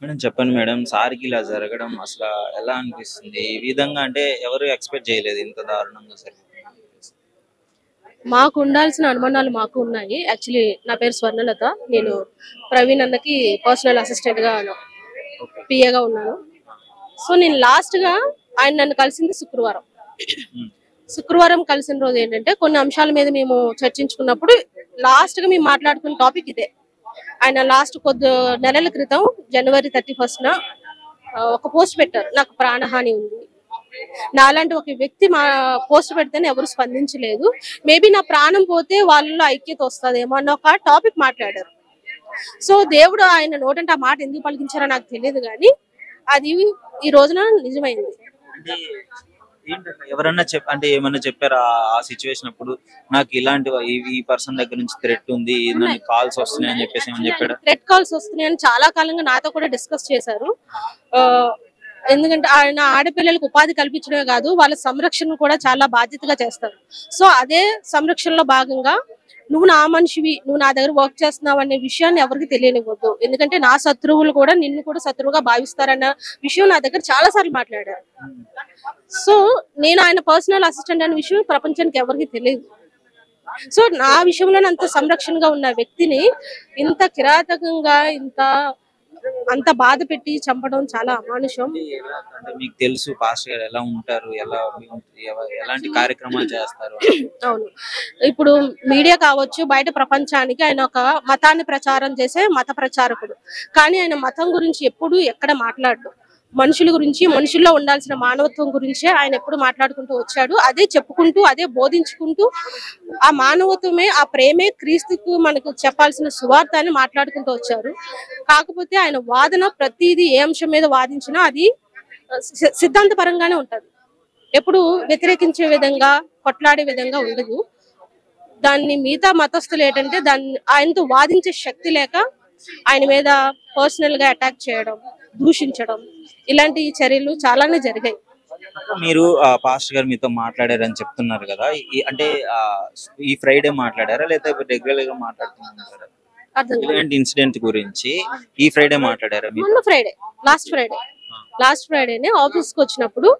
Madam చెప్పండి madam. సార్‌కి ఇలా జరగడం అసల ఎలా అనిపిస్తుంది? ఈ విధంగా అంటే ఎవరు ఎక్స్‌పెక్ట్ చేయలేదు ఇంత దారుణంగా జరుగుతుందని చెప్పేసి. మాకు ఉండాల్సిన అనుమానాలు మాకు ఉన్నాయి. యాక్చువల్లీ నా పేరు స్వర్ణలత. నేను ప్రవీణ్ అన్నకి పర్సనల్ అసిస్టెంట్‌గా ఓకే. పిఏగా ఉన్నాను. సో, నేను లాస్ట్‌గా ఆయన నన్ను కలిసింది శుక్రవారం. హ్మ్. శుక్రవారం కలిసిన రోజు ఏంటంటే కొన్ని అంశాల మీద మేము చర్చించుకున్నప్పుడు లాస్ట్‌గా మేము మాట్లాడుకున్న టాపిక్ ఇదే. ఆయన లాస్ట్ కొద్ది నెలల క్రితం జనవరి 31న ఒక పోస్ట్ పెట్టారు. నాకు ప్రాణహాని ఉంది. నాలాంటి ఒక వ్యక్తి మా పోస్ట్ పెడితేనే ఎవరు స్పందించలేదు. మేబీ నా ప్రాణం పోతే వాళ్ళలో ఐక్యత వస్తదేమో అన్న ఒక టాపిక్ మాట్లాడారు. సో దేవుడు ఆయన నోటంటే ఆ మాట ఎందుకు పలికించారో నాకు తెలియదు గానీ అది ఈ రోజున నిజమైంది. అంటే ఏంటట్లా ఎవరన్నా అంటే ఏమన్నా చెప్పారా ఆ సిట్యుయేషన్ అప్పుడు? నాకు ఇలాంటి ఈ పర్సన్ దగ్గర నుంచి థ్రెట్ ఉంది. నన్ను కాల్స్ వస్తున్నాయి అని చెప్పేసి ఏమన్నా చెప్పాడా? థ్రెట్ కాల్స్ వస్తున్నాయని చాలా కాలంగా నాతో కూడా డిస్కస్ చేశారు. ఆహ్, ఎందుకంటే ఆయన ఆడపిల్లలకు ఉపాధి కల్పించడమే కాదు, వాళ్ళ సంరక్షణ కూడా చాలా బాధ్యతగా చేస్తారు. సో అదే సంరక్షణలో భాగంగా నువ్వు నా మనిషివి, నువ్వు నా దగ్గర వర్క్ చేస్తున్నావు అనే విషయాన్ని ఎవరికి తెలియనివ్వద్దు. ఎందుకంటే నా శత్రువులు కూడా నిన్ను కూడా శత్రువుగా భావిస్తారన్న విషయం నా దగ్గర చాలా సార్లు మాట్లాడారు. సో నేను ఆయన పర్సనల్ అసిస్టెంట్ అనే విషయం ప్రపంచానికి ఎవరికి తెలియదు. సో నా విషయంలో అంత సంరక్షణగా ఉన్న వ్యక్తిని ఇంత కిరాతకంగా అంత బాధ పెట్టి చంపడం చాలా అమానుషం. అంటే అంటే మీకు తెలుసు పాస్టర్ గారు ఎలా ఉంటారు? ఎలాంటి కార్యక్రమాలు చేస్తారు అని? అవును. ఇప్పుడు మీడియా కావచ్చు, బయట ప్రపంచానికి ఆయన ఒక మతాన్ని ప్రచారం చేసే మత ప్రచారకుడు. కానీ ఆయన మతం గురించి ఎప్పుడు ఎక్కడ మాట్లాడడు. మనుషుల గురించి, మనుషుల్లో ఉండాల్సిన మానవత్వం గురించే ఆయన ఎప్పుడు మాట్లాడుకుంటూ వచ్చాడు. అదే చెప్పుకుంటూ, అదే బోధించుకుంటూ ఆ మానవత్వమే, ఆ ప్రేమే క్రీస్తుకు మనకు చెప్పాల్సిన సువార్త అని మాట్లాడుకుంటూ వచ్చారు. కాకపోతే ఆయన వాదన ప్రతిదీ ఏ అంశం మీద వాదించినా అది సిద్ధాంతపరంగానే ఉంటది. ఎప్పుడు వ్యతిరేకించే విధంగా, కొట్లాడే విధంగా ఉండదు. దాన్ని మిగతా మతస్థులు ఏంటంటే ఆయనతో వాదించే శక్తి లేక ఆయన మీద పర్సనల్ గా అటాక్ చేయడం, దూషించడం ఇలాంటి చర్యలు చాలానే జరిగాయి. మీరు పాస్టర్ గారు మీతో మాట్లాడారని చెప్తున్నారు కదా! అంటే ఈ ఫ్రైడే మాట్లాడారా? లేకపోతే రెగ్యులర్ గా మాట్లాడుతూ ఉంటారా? అర్థం కాదు. ఇలాంటి ఇన్సిడెంట్ గురించి ఈ ఫ్రైడే మాట్లాడారా మీరు? మొన్న ఫ్రైడే, లాస్ట్ ఫ్రైడేనే ఆఫీస్ కి వచ్చినప్పుడు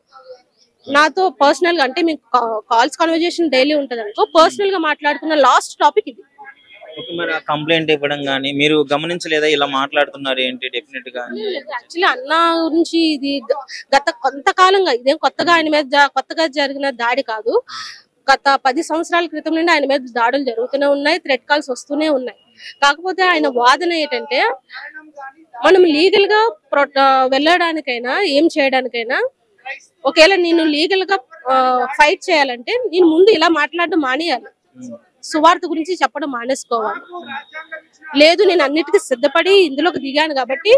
నాతో పర్సనల్ గా, అంటే మీకు కాల్స్ కన్వర్జేషన్ డైలీ ఉంటది అనుకో, పర్సనల్ గా మాట్లాడుకున్న లాస్ట్ టాపిక్ ఇది. ఓకే. మరి ఆ కంప్లైంట్ ఇవ్వడం గాని మీరు గమనించలేదా? ఇలా మాట్లాడుతున్నారు ఏంటి డెఫినెట్ గా అని? యాక్చువల్లీ అన్న గురించి ఇది గత కొంతకాలంగా, ఇదేం కొత్తగా ఆయన మీద కొత్తగా జరిగిన దాడి కాదు. గత 10 సంవత్సరాల క్రితం నుండి ఆయన మీద దాడులు జరుగుతూనే ఉన్నాయి, థ్రెట్ కాల్స్ వస్తూనే ఉన్నాయి. కాకపోతే ఆయన వాదన ఏంటంటే మనం లీగల్ గా వెళ్ళడానికైనా ఏం చేయడానికైనా, ఒకవేళ నేను లీగల్ గా ఫైట్ చేయాలంటే నేను ముందు ఇలా మాట్లాడడం మానేయాలి, సువార్త గురించి చెప్పడం మానేసుకోవాలి. లేదు, నేను అన్నిటికీ సిద్ధపడి ఇందులోకి దిగాను కాబట్టి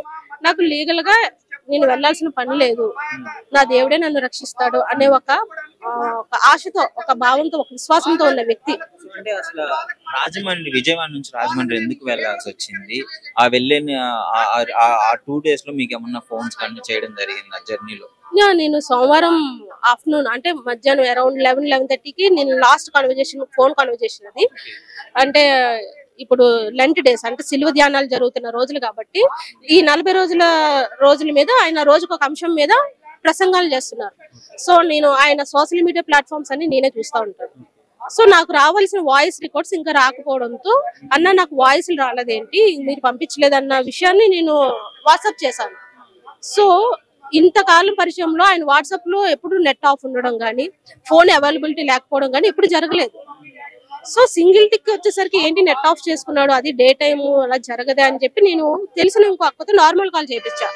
నాకు లీగల్ గా నేను వెళ్లాల్సిన పని లేదు, నా దేవుడే నన్ను రక్షిస్తాడు అనే ఒక ఆశతో, ఒక భావంతో, ఒక విశ్వాసంతో ఉన్న వ్యక్తి. అంటే అసలు విజయవాడ నుంచి రాజమండ్రి ఎందుకు వెళ్ళాల్సి వచ్చింది? ఆ వెళ్ళిన ఆ 2 days లో మీకు ఏమన్నా ఫోన్స్ కానీ చేయడం జరిగింది ఆ జర్నీలో? నేను సోమవారం ఆఫ్టర్నూన్, అంటే మధ్యాహ్నం అరౌండ్ 11-11:30కి నేను లాస్ట్ ఫోన్ కన్వర్జేషన్ అది. అంటే ఇప్పుడు లెంట్ డేస్, అంటే సిలువ ధ్యానాలు జరుగుతున్న రోజులు కాబట్టి ఈ 40 రోజుల మీద ఆయన రోజుకు ఒక అంశం మీద ప్రసంగాలు చేస్తున్నారు. సో నేను ఆయన సోషల్ మీడియా ప్లాట్ఫామ్స్ అన్ని నేనే చూస్తూ ఉంటాను. సో నాకు రావాల్సిన వాయిస్ రికార్డ్స్ ఇంకా రాకపోవడంతో, అన్న నాకు వాయిస్లు రాలేదేంటి, మీరు పంపించలేదన్న విషయాన్ని నేను వాట్సాప్ చేశాను. సో ఇంతకాలం పరిచయంలో ఆయన వాట్సాప్ లో ఎప్పుడు నెట్ ఆఫ్ ఉండడం గానీ, ఫోన్ అవైలబిలిటీ లేకపోవడం గానీ ఎప్పుడు జరగలేదు. సో సింగిల్ టిక్ వచ్చేసరికి ఏంటి నెట్ ఆఫ్ చేసుకున్నాడు, అది డే టైము అలా జరగదే అని చెప్పి నేను తెలిసిన ఇంకో అక్కతో నార్మల్ కాల్ చేయించా.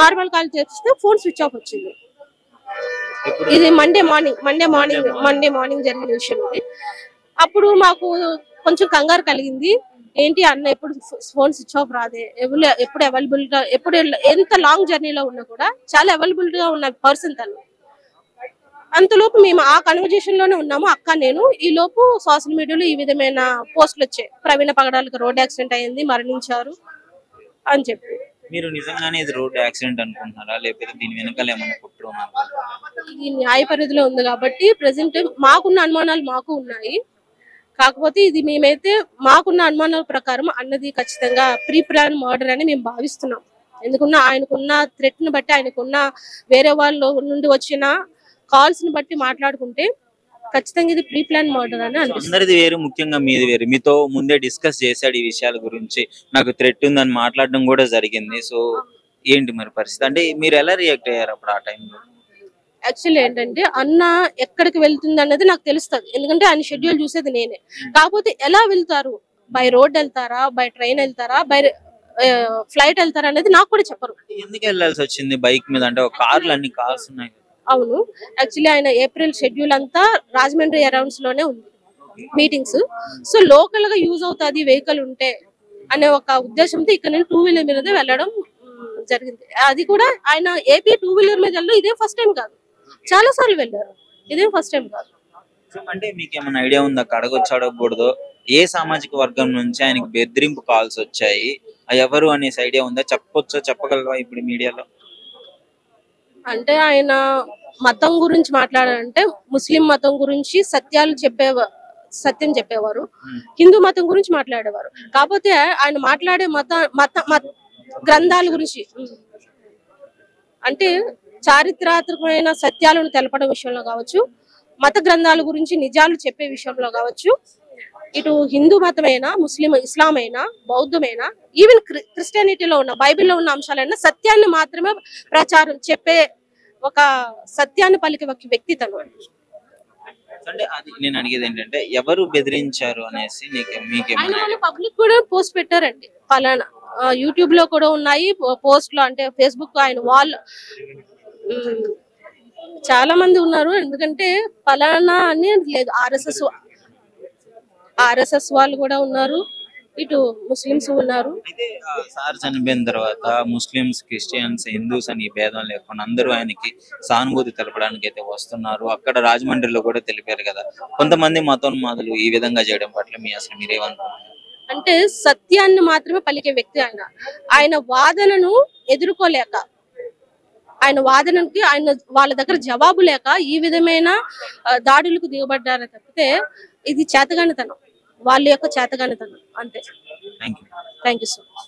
నార్మల్ కాల్ చేపిస్తే ఫోన్ స్విచ్ ఆఫ్ వచ్చింది. ఇది మండే మార్నింగ్ జరిగిన విషయం ఇది. అప్పుడు మాకు కొంచెం కంగారు కలిగింది. ఏంటి అన్న ఎప్పుడు ఫోన్ స్విచ్ ఆఫ్ రాదే, ఎప్పుడు అవైలబుల్ గా, ఎప్పుడు ఎంత లాంగ్ జర్నీలో ఉన్నా కూడా చాలా అవైలబుల్ గా ఉన్న పర్సన్ తను. అంతలోపు మేము ఆ కన్వర్జేషన్ లోనే ఉన్నాము, అక్క నేను. ఈ లోపు సోషల్ మీడియాలో ఈ విధమైన పోస్టులు వచ్చాయి, ప్రవీణ పగడాలకు రోడ్ యాక్సిడెంట్ అయింది, మరణించారు అని చెప్పి. మీరు నిజంగానే ఇది రోడ్ యాక్సిడెంట్ అనుకుంటున్నారా? లేకపోతే దీని వెనకాల ఏమన్నా కుట్ర ఉందనుకుంటున్నారా? ఇది న్యాయ పరిధిలో ఉంది కాబట్టి ప్రెసెంట్ మాకున్న అనుమానాలు మాకు ఉన్నాయి. కాకపోతే ఇది మేమైతే మాకున్న అనుమానాల ప్రకారం అన్నది ఖచ్చితంగా ప్రీ ప్లాన్ మర్డర్ అని మేము భావిస్తున్నాం. ఎందుకున్న ఆయనకున్న థ్రెట్ ని బట్టి, ఆయనకున్న వేరే వాళ్ళ నుండి వచ్చిన కాల్స్ ని బట్టి మాట్లాడుకుంటే ఖచ్చితంగా ఇది ప్రీ ప్లాన్ మర్డర్ అని అనిపిస్తుంది. అందరిది వేరు, ముఖ్యంగా మీది వేరు. మీతో ముందే డిస్కస్ చేశాడు ఈ విషయాల గురించి, నాకు థ్రెట్ ఉందని మాట్లాడడం కూడా జరిగింది. సో ఏంటి మరి పరిస్థితి, అంటే మీరు ఎలా రియాక్ట్ అయ్యారు అప్పుడు ఆ టైంలో? యాక్చువల్లీ ఏంటంటే అన్న ఎక్కడికి వెళ్తుంది అన్నది నాకు తెలుస్తుంది, ఎందుకంటే ఆయన షెడ్యూల్ చూసేది నేనే. కాకపోతే ఎలా వెళ్తారు, బై రోడ్ వెళ్తారా, బై ట్రైన్ వెళ్తారా, బై ఫ్లైట్ వెళ్తారా అనేది నాకు కూడా చెప్పరు. ఎందుకు వెళ్ళాల్సి వచ్చింది బైక్ మీద? అంటే ఒక కార్లు అన్ని కార్స్ ఉన్నాయి. అవును, యాక్చువల్లీ ఆయన ఏప్రిల్ షెడ్యూల్ అంతా రాజమండ్రి అరౌండ్స్ లోనే ఉంది మీటింగ్స్. సో లోకల్ గా యూజ్ అవుతుంది వెహికల్ ఉంటే అనే ఒక ఉద్దేశంతో ఇక్కడ నేను 2 వీలర్ మీద వెళ్ళడం జరిగింది. అది కూడా ఆయన ఏపీ 2 వీలర్ మీద వెళ్ళడం ఇదే ఫస్ట్ టైం కాదు, చాలా సార్లు వెళ్ళారు, ఇదే ఫస్ట్ టైం కాదు. అంటే మీకు ఏమైనా ఐడియా ఉందా, అడగొచ్చు అడగకూడదు, ఏ సామాజిక వర్గం నుంచి ఆయనకి బెదిరింపు కాల్స్ వచ్చాయి, ఎవరు అనేసి ఐడియా ఉందా? చెప్పొచ్చా, చెప్పగలవా ఇప్పుడు మీడియాలో? అంటే ఆయన మతం గురించి మాట్లాడాలంటే ముస్లిం మతం గురించి సత్యం చెప్పేవారు, హిందూ మతం గురించి మాట్లాడేవారు. కాకపోతే ఆయన మాట్లాడే మత గ్రంథాల గురించి, అంటే చారిత్రాత్మకమైన సత్యాలను తెలపడం విషయంలో కావచ్చు, మత గ్రంథాల గురించి నిజాలు చెప్పే విషయంలో కావచ్చు, ఇటు హిందూ మతమైనా, ఇస్లాం అయినా, బౌద్ధమైనా, ఈవెన్ క్రిస్టియానిటీలో ఉన్న బైబిల్లో ఉన్న అంశాలైనా సత్యాన్ని మాత్రమే ప్రచారం చెప్పే ఒక సత్యాన్ని పలికే ఒక వ్యక్తి తను. అంటే అది నేను అడిగేది ఏంటంటే ఎవరు బెదిరించారు అనేసి ఆయన పబ్లిక్ కూడా పోస్ట్ పెట్టారండి, పలానా యూట్యూబ్ లో కూడా ఉన్నాయి పోస్ట్ లో, అంటే ఫేస్బుక్ ఆయన వాళ్ళు చాలా మంది ఉన్నారు. ఎందుకంటే పలానా అని లేదు, ఆర్ఎస్ఎస్ వాళ్ళు కూడా ఉన్నారు, ఇటు ముస్లిమ్స్ ఉన్నారు. అయితే సార్ చనిపోయిన తర్వాత ముస్లిమ్స్, క్రిస్టియన్స్, హిందూస్ అని భేదం లేకుండా అందరూ ఆయనకి సానుభూతి తెలపడానికి అయితే వస్తున్నారు. అక్కడ రాజమండ్రిలో కూడా తెలిపారు కదా, కొంతమంది మతోన్మాదులు ఈ విధంగా చేయడం పట్ల మీరేమనుకుంటున్నారు? అంటే సత్యాన్ని మాత్రమే పలికే వ్యక్తి ఆయన. ఆయన వాదనను ఎదుర్కోలేక, ఆయన వాదనకి వాళ్ళ దగ్గర జవాబు లేక ఈ విధమైన దాడులకు దిగబడ్డారని తప్పితే ఇది చేతగానితనం, వాళ్ళ యొక్క చేతగానితనం అంతే. Thank you. Thank you so much.